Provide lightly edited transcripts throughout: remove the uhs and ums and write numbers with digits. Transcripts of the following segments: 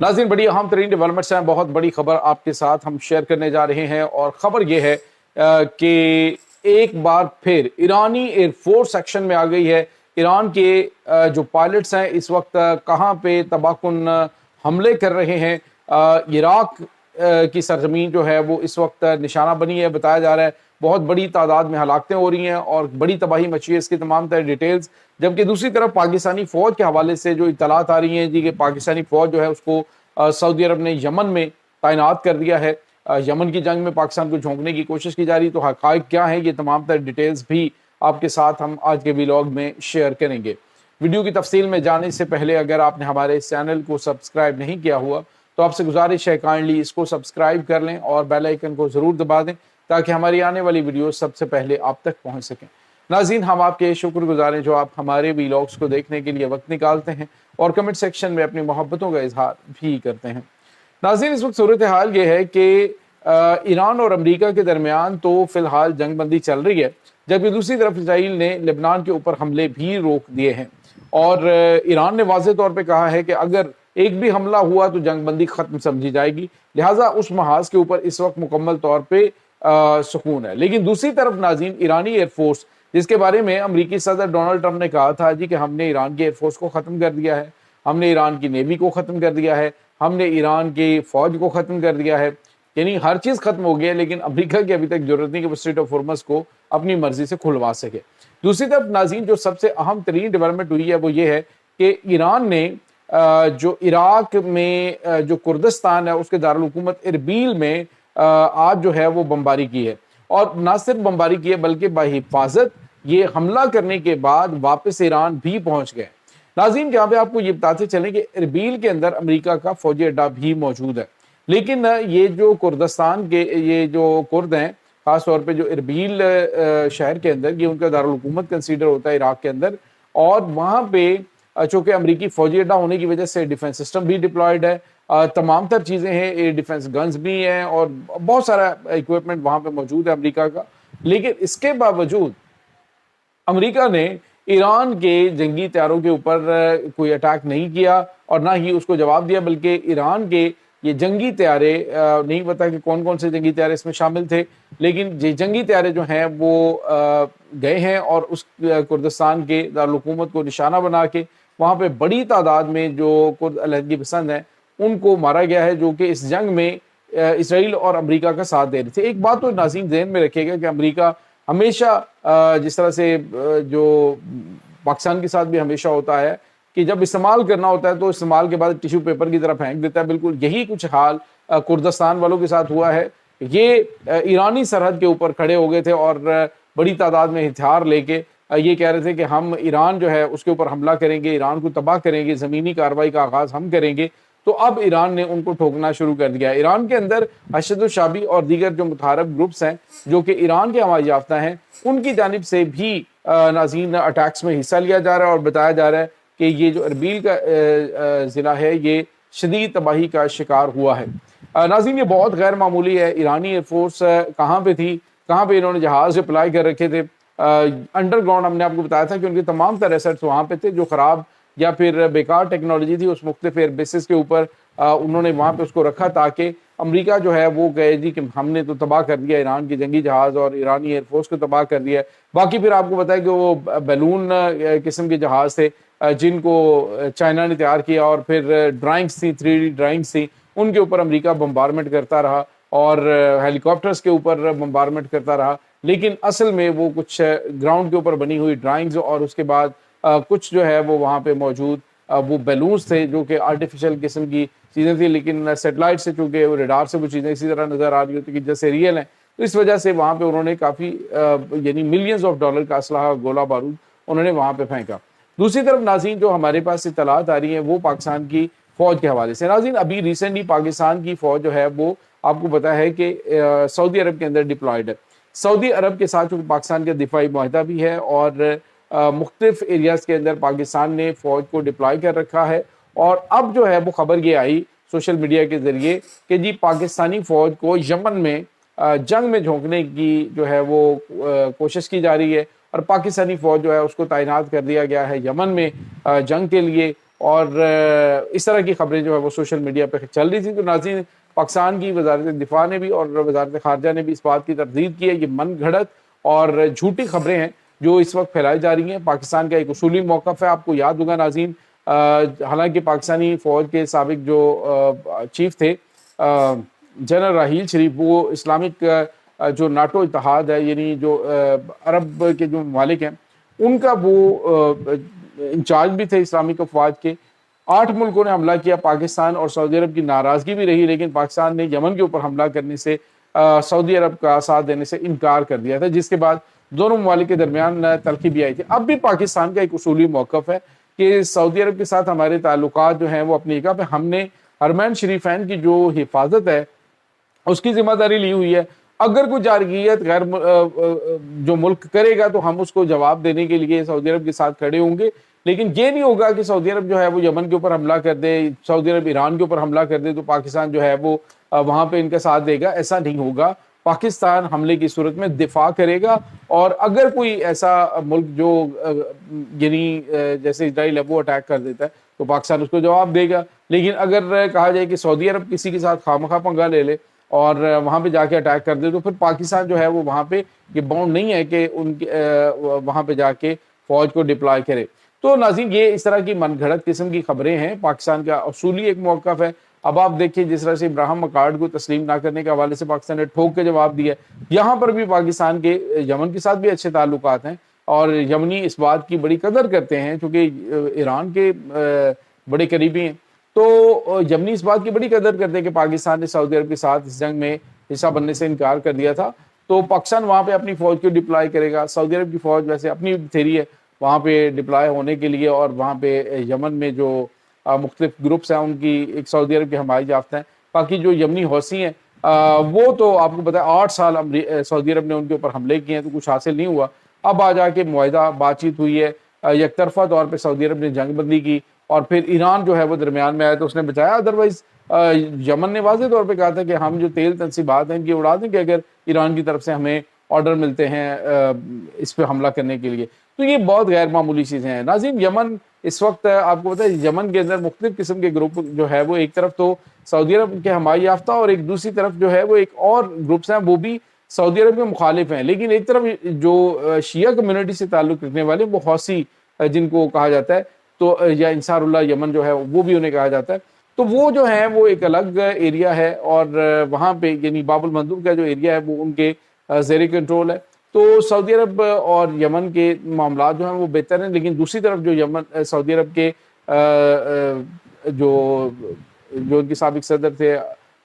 नाज़रीन, बड़ी अहम तरीन डेवलपमेंट्स हैं, बहुत बड़ी खबर आपके साथ हम शेयर करने जा रहे हैं। और ख़बर यह है कि एक बार फिर ईरानी एयरफोर्स एक्शन में आ गई है। ईरान के जो पायलट्स हैं इस वक्त कहाँ पे तबाहकुन हमले कर रहे हैं। इराक की सरजमीन जो है वो इस वक्त निशाना बनी है। बताया जा रहा है बहुत बड़ी तादाद में हलाकतें हो रही हैं और बड़ी तबाही मची है। इसकी तमाम तरह डिटेल्स, जबकि दूसरी तरफ पाकिस्तानी फ़ौज के हवाले से जो इत्तलात आ रही हैं जी कि पाकिस्तानी फ़ौज जो है उसको सऊदी अरब ने यमन में तैनात कर दिया है। यमन की जंग में पाकिस्तान को झोंकने की कोशिश की जा रही है। तो हक़ाइक़ क्या है, ये तमाम तरह डिटेल्स भी आपके साथ हम आज के व्लॉग में शेयर करेंगे। वीडियो की तफसील में जाने से पहले अगर आपने हमारे इस चैनल को सब्सक्राइब नहीं किया हुआ तो आपसे गुजारिश है काइंडली इसको सब्सक्राइब कर लें और बेल आइकन को ज़रूर दबा दें ताकि हमारी आने वाली वीडियो सबसे पहले आप तक पहुंच सकें। नाज़रीन, हम आपके शुक्रगुज़ार हैं जो आप हमारे व्लॉग्स को देखने के लिए वक्त निकालते हैं और कमेंट सेक्शन में अपनी मोहब्बतों का इजहार भी करते हैं। नाज़रीन, इस वक्त सूरत हाल ये है कि ईरान और अमेरिका के दरमियान तो फ़िलहाल जंग बंदी चल रही है, जबकि दूसरी तरफ इजराइल ने लेबनान के ऊपर हमले भी रोक दिए हैं। और ईरान ने वाज़ेह तौर पे कहा है कि अगर एक भी हमला हुआ तो जंग बंदी ख़त्म समझी जाएगी, लिहाजा उस महाज के ऊपर इस वक्त मुकम्मल तौर पर सुकून है। लेकिन दूसरी तरफ नाज़रीन, ईरानी एयरफोर्स, जिसके बारे में अमरीकी सदर डोनाल्ड ट्रंप ने कहा था जी कि हमने ईरान की एयरफोर्स को ख़त्म कर दिया है, हमने ईरान की नेवी को ख़त्म कर दिया है, हमने ईरान की फ़ौज को ख़त्म कर दिया है, यानी हर चीज़ ख़त्म हो गई है। लेकिन अमेरिका की अभी तक ज़रूरत नहीं कि वो स्ट्रेट ऑफ हॉर्मज़ को अपनी मर्ज़ी से खुलवा सके। दूसरी तरफ नाज़रीन, जो सबसे अहम तरीन डेवलपमेंट हुई है वो ये है कि ईरान ने जो इराक में जो कुर्दिस्तान है उसके दारुल हुकूमत इरबिल में आज जो है वो बमबारी की है। और ना सिर्फ बमबारी की है बल्कि बाहिफाजत ये हमला करने के बाद वापस ईरान भी पहुंच गए। नाज़रीन, यहाँ पे आपको ये बताते चलें कि इरबिल के अंदर अमेरिका का फौजी अड्डा भी मौजूद है। लेकिन ये जो कुर्दिस्तान के ये जो कुर्द हैं, ख़ास तौर पे जो इरबिल शहर के अंदर, ये उनका दारुल हुकूमत कंसीडर होता है इराक के अंदर। और वहाँ पे चूँकि अमरीकी फौजी अड्डा होने की वजह से डिफेंस सिस्टम भी डिप्लॉयड है, तमाम तर चीज़ें हैं, एयर डिफेंस गन्स भी हैं और बहुत सारा इक्विपमेंट वहाँ पे मौजूद है अमेरिका का। लेकिन इसके बावजूद अमेरिका ने ईरान के जंगी तैयारों के ऊपर कोई अटैक नहीं किया और ना ही उसको जवाब दिया, बल्कि ईरान के ये जंगी तैयारे, नहीं पता कि कौन कौन से जंगी तैयारे इसमें शामिल थे, लेकिन ये जंगी तैयारे जो हैं वो गए हैं और उस कुर्दिस्तान के दारुल हुकूमत को निशाना बना के वहाँ पे बड़ी तादाद में जो कुर्द अलहदगी पसंद हैं उनको मारा गया है, जो कि इस जंग में इसराइल और अमेरिका का साथ दे रहे थे। एक बात तो नाज़रीन ज़हन में रखिएगा कि अमेरिका हमेशा जिस तरह से जो पाकिस्तान के साथ भी हमेशा होता है कि जब इस्तेमाल करना होता है तो इस्तेमाल के बाद टिश्यू पेपर की तरह फेंक देता है, बिल्कुल यही कुछ हाल कुर्दिस्तान वालों के साथ हुआ है। ये ईरानी सरहद के ऊपर खड़े हो गए थे और बड़ी तादाद में हथियार लेके ये कह रहे थे कि हम ईरान जो है उसके ऊपर हमला करेंगे, ईरान को तबाह करेंगे, ज़मीनी कार्रवाई का आगाज़ हम करेंगे। तो अब ईरान ने उनको ठोकना शुरू कर दिया। ईरान के अंदर हशद शाबी और दीगर जो मुतारब ग्रुप्स हैं जो कि ईरान के हवाई याफ्ता हैं, उनकी जानिब से भी नाज़रीन अटैक्स में हिस्सा लिया जा रहा है और बताया जा रहा है कि ये जो अरबील का ज़िला है ये शदीद तबाही का शिकार हुआ है। नाज़रीन, ये बहुत गैर मामूली है। ईरानी एयरफोर्स कहाँ पे थी, कहाँ पे इन्होंने जहाज़ अप्लाई कर रखे थे। अंडरग्राउंड हमने आपको बताया था कि उनके तमाम तरह एसेट्स वहाँ पे थे, जो ख़राब या फिर बेकार टेक्नोलॉजी थी उस मुख्तलिफ एयर बेसिस के ऊपर उन्होंने वहाँ पे उसको रखा ताकि अमेरिका जो है वो कहे जी कि हमने तो तबाह कर दिया ईरान के जंगी जहाज़ और ईरानी एयरफोर्स को तबाह कर दिया है। बाकी फिर आपको बताया कि वो बैलून किस्म के जहाज़ थे जिनको चाइना ने तैयार किया और फिर ड्राइंग्स थी, 3D ड्राइंग्स थी, उनके ऊपर अमेरिका बम्बारमेंट करता रहा और हेलीकॉप्टर्स के ऊपर बम्बारमेंट करता रहा। लेकिन असल में वो कुछ ग्राउंड के ऊपर बनी हुई ड्राइंग्स और उसके बाद कुछ जो है वो वहाँ पे मौजूद वो बैलून्स थे जो कि आर्टिफिशियल किस्म की चीज़ें थी, लेकिन सेटेलाइट से चूँकि रेडार से वो चीज़ें इसी तरह नज़र आ रही होती कि जैसे रियल हैं, तो इस वजह से वहाँ पे उन्होंने काफ़ी यानी मिलियंस ऑफ डॉलर का असलहा, गोला बारूद उन्होंने वहाँ पे फेंका। दूसरी तरफ नाज़रीन, जो हमारे पास इत्तलात आ रही हैं वो पाकिस्तान की फ़ौज के हवाले से। नाज़रीन, अभी रिसेंटली पाकिस्तान की फ़ौज जो है वो आपको पता है कि सऊदी अरब के अंदर डिप्लॉयड है। सऊदी अरब के साथ चूँकि पाकिस्तान का दिफाई मुआहदा भी है और मुख्तलिफ एरियाज़ के अंदर पाकिस्तान ने फ़ौज को डिप्लॉय कर रखा है। और अब जो है वो खबर ये आई सोशल मीडिया के ज़रिए कि जी पाकिस्तानी फ़ौज को यमन में जंग में झोंकने की जो है वो कोशिश की जा रही है और पाकिस्तानी फ़ौज जो है उसको तैनात कर दिया गया है यमन में जंग के लिए। اور اس طرح کی خبریں جو ہے وہ سوشل میڈیا پہ چل رہی تھی. تو ناظرین پاکستان کی وزارت دفاع نے بھی اور وزارت خارجہ نے بھی اس بات کی تردید کی ہے یہ من گھڑت اور جھوٹی خبریں ہیں جو اس وقت پھیلائی جا رہی ہیں. پاکستان کا ایک اصولی موقف ہے. آپ کو یاد ہوگا ناظرین حالانکہ پاکستانی فوج کے سابق جو چیف تھے جنرل راحیل شریف وہ اسلامک جو ناٹو اتحاد ہے یعنی جو عرب کے جو ممالک ہیں ان کا وہ انچارج بھی تھے اسلامک افواج کے. 8 ملکوں نے حملہ کیا. پاکستان اور سعودی عرب کی ناراضگی بھی رہی لیکن پاکستان نے یمن کے اوپر حملہ کرنے سے سعودی عرب کا ساتھ دینے سے انکار کر دیا تھا جس کے بعد دونوں ممالک کے درمیان تلخی بھی آئی تھی. اب بھی پاکستان کا ایک اصولی موقف ہے کہ سعودی عرب کے ساتھ ہمارے تعلقات جو ہیں وہ اپنی جگہ پہ ہم نے حرمین شریفین کی جو حفاظت ہے اس کی ذمہ داری لی ہوئی ہے. اگر کوئی جارحیت غیر جو ملک کرے گا تو ہم اس کو جواب دینے کے لیے سعودی عرب کے ساتھ کھڑے ہوں گے لیکن یہ نہیں ہوگا کہ سعودی عرب جو ہے وہ یمن کے اوپر حملہ کر دے سعودی عرب ایران کے اوپر حملہ کر دے تو پاکستان جو ہے وہ وہاں پہ ان کا ساتھ دے گا. ایسا نہیں ہوگا. پاکستان حملے کی صورت میں دفاع کرے گا اور اگر کوئی ایسا ملک جو یعنی جیسے اسرائیل ہے وہ اٹیک کر دیتا ہے تو پاکستان اس کو جواب دے گا. لیکن اگر کہا جائے کہ سعودی عرب کسی کے ساتھ خواہ پنگا لے لے اور وہاں پہ جا کے اٹیک کر دے تو پھر پاکستان جو ہے وہ وہاں پہ یہ باؤنڈ نہیں ہے کہ ان وہاں پہ جا کے فوج کو ڈپلائے کرے. تو ناظرین یہ اس طرح کی من گھڑت قسم کی خبریں ہیں. پاکستان کا اصولی ایک موقف ہے. اب آپ دیکھیں جس طرح سے ابراہیم مکارڈ کو تسلیم نہ کرنے کے حوالے سے پاکستان نے ٹھوک کے جواب دیا. یہاں پر بھی پاکستان کے یمن کے ساتھ بھی اچھے تعلقات ہیں اور یمنی اس بات کی بڑی قدر کرتے ہیں چونکہ ایران کے بڑے قریبی ہیں. تو یمنی اس بات کی بڑی قدر کرتے ہیں کہ پاکستان نے سعودی عرب کے ساتھ اس جنگ میں حصہ بننے سے انکار کر دیا تھا تو پاکستان وہاں پہ اپنی فوج کو ڈپلائی کرے گا. سعودی عرب کی فوج ویسے اپنی تھیری ہے وہاں پہ ڈپلائی ہونے کے لیے اور وہاں پہ یمن میں جو مختلف گروپس ہیں ان کی ایک سعودی عرب کی حمایت یافتہ ہیں. باقی جو یمنی حوثی ہیں وہ تو آپ کو پتہ ہے 8 سال سعودی عرب نے ان کے اوپر حملے کیے ہیں تو کچھ حاصل نہیں ہوا. اب آ جا کے معاہدہ بات چیت ہوئی ہے. یک طرفہ طور پہ سعودی عرب نے جنگ بندی کی اور پھر ایران جو ہے وہ درمیان میں آیا تو اس نے بچایا. ادروائز یمن نے واضح طور پہ کہا تھا کہ ہم جو تیل تنصیبات ہیں ان کی اڑا دیں کہ اگر ایران کی طرف سے ہمیں آرڈر ملتے ہیں اس پہ حملہ کرنے کے لیے. تو یہ بہت غیر معمولی چیزیں ہیں. ناظرین یمن اس وقت آپ کو پتہ ہے یمن کے اندر مختلف قسم کے گروپ جو ہے وہ ایک طرف تو سعودی عرب کے حمایت یافتہ اور ایک دوسری طرف جو ہے وہ ایک اور گروپس ہیں وہ بھی سعودی عرب کے مخالف ہیں. لیکن ایک طرف جو شیعہ کمیونٹی سے تعلق رکھنے والے وہ حوثی جن کو کہا جاتا ہے تو یا انصار اللہ یمن جو ہے وہ بھی انہیں کہا جاتا ہے تو وہ جو ہیں وہ ایک الگ ایریا ہے اور وہاں پہ یعنی باب المندب کا جو ایریا ہے وہ ان کے زیر کنٹرول ہے. تو سعودی عرب اور یمن کے معاملات جو ہیں وہ بہتر ہیں لیکن دوسری طرف جو یمن سعودی عرب کے جو ان کے سابق صدر تھے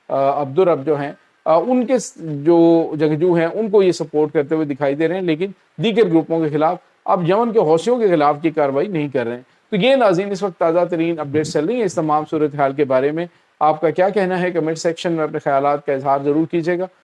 عبدالرب جو ہیں ان کے جو جنگجو ہیں ان کو یہ سپورٹ کرتے ہوئے دکھائی دے رہے ہیں لیکن دیگر گروپوں کے خلاف اب یمن کے حوثیوں کے خلاف کی کارروائی نہیں کر رہے ہیں. تو یہ ناظرین اس وقت تازہ ترین اپڈیٹس چل رہی ہیں اس تمام صورتحال کے بارے میں. آپ کا کیا کہنا ہے کمنٹ سیکشن میں اپنے خیالات کا اظہار ضرور کیجیے گا.